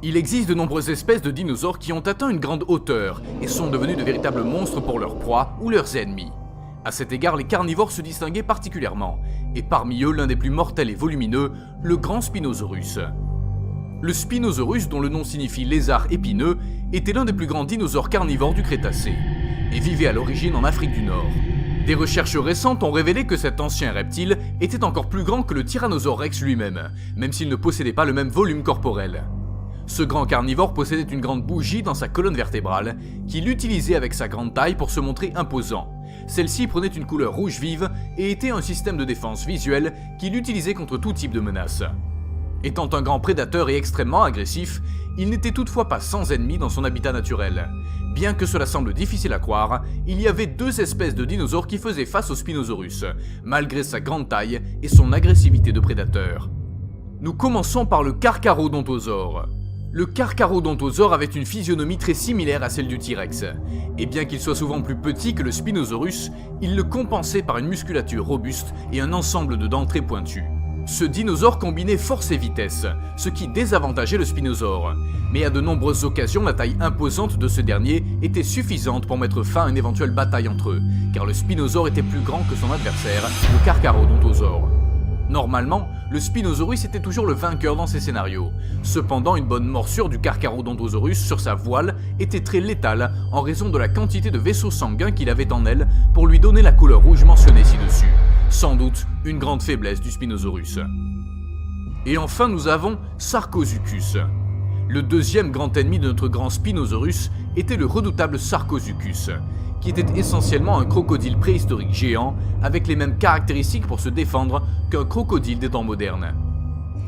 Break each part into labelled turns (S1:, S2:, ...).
S1: Il existe de nombreuses espèces de dinosaures qui ont atteint une grande hauteur et sont devenus de véritables monstres pour leurs proies ou leurs ennemis. À cet égard, les carnivores se distinguaient particulièrement, et parmi eux l'un des plus mortels et volumineux, le grand Spinosaurus. Le Spinosaurus, dont le nom signifie lézard épineux, était l'un des plus grands dinosaures carnivores du Crétacé, et vivait à l'origine en Afrique du Nord. Des recherches récentes ont révélé que cet ancien reptile était encore plus grand que le Tyrannosaure Rex lui-même, même s'il ne possédait pas le même volume corporel. Ce grand carnivore possédait une grande bougie dans sa colonne vertébrale, qu'il utilisait avec sa grande taille pour se montrer imposant. Celle-ci prenait une couleur rouge vive et était un système de défense visuelle qu'il utilisait contre tout type de menace. Étant un grand prédateur et extrêmement agressif, il n'était toutefois pas sans ennemis dans son habitat naturel. Bien que cela semble difficile à croire, il y avait deux espèces de dinosaures qui faisaient face au Spinosaurus, malgré sa grande taille et son agressivité de prédateur. Nous commençons par le Carcharodontosaure. Le Carcharodontosaure avait une physionomie très similaire à celle du T-Rex, et bien qu'il soit souvent plus petit que le Spinosaurus, il le compensait par une musculature robuste et un ensemble de dents très pointues. Ce dinosaure combinait force et vitesse, ce qui désavantageait le Spinosaure, mais à de nombreuses occasions la taille imposante de ce dernier était suffisante pour mettre fin à une éventuelle bataille entre eux, car le Spinosaure était plus grand que son adversaire, le Carcharodontosaure. Normalement, le Spinosaurus était toujours le vainqueur dans ces scénarios. Cependant, une bonne morsure du Carcharodontosaurus sur sa voile était très létale en raison de la quantité de vaisseaux sanguins qu'il avait en elle pour lui donner la couleur rouge mentionnée ci-dessus. Sans doute une grande faiblesse du Spinosaurus. Et enfin, nous avons Sarcosuchus. Le deuxième grand ennemi de notre grand Spinosaurus était le redoutable Sarcosuchus, qui était essentiellement un crocodile préhistorique géant avec les mêmes caractéristiques pour se défendre qu'un crocodile des temps modernes.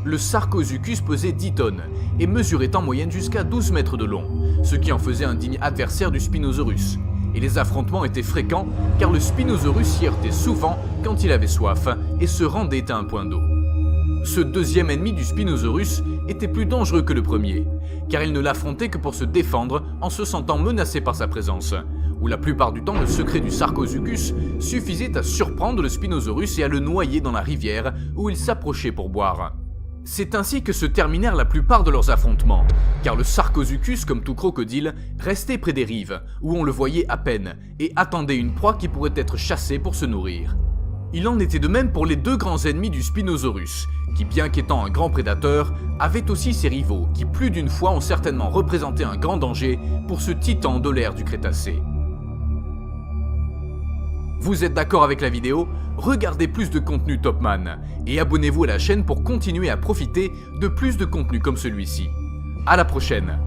S1: Le Sarcosuchus pesait 10 tonnes et mesurait en moyenne jusqu'à 12 mètres de long, ce qui en faisait un digne adversaire du Spinosaurus. Et les affrontements étaient fréquents car le Spinosaurus s'y heurtait souvent quand il avait soif et se rendait à un point d'eau. Ce deuxième ennemi du Spinosaurus était plus dangereux que le premier, car il ne l'affrontait que pour se défendre en se sentant menacé par sa présence, où la plupart du temps le secret du Sarcosuchus suffisait à surprendre le Spinosaurus et à le noyer dans la rivière où il s'approchait pour boire. C'est ainsi que se terminèrent la plupart de leurs affrontements, car le Sarcosuchus, comme tout crocodile, restait près des rives, où on le voyait à peine, et attendait une proie qui pourrait être chassée pour se nourrir. Il en était de même pour les deux grands ennemis du Spinosaurus, qui bien qu'étant un grand prédateur, avait aussi ses rivaux, qui plus d'une fois ont certainement représenté un grand danger pour ce titan de l'ère du Crétacé. Vous êtes d'accord avec la vidéo? Regardez plus de contenu Topman et abonnez-vous à la chaîne pour continuer à profiter de plus de contenu comme celui-ci. À la prochaine!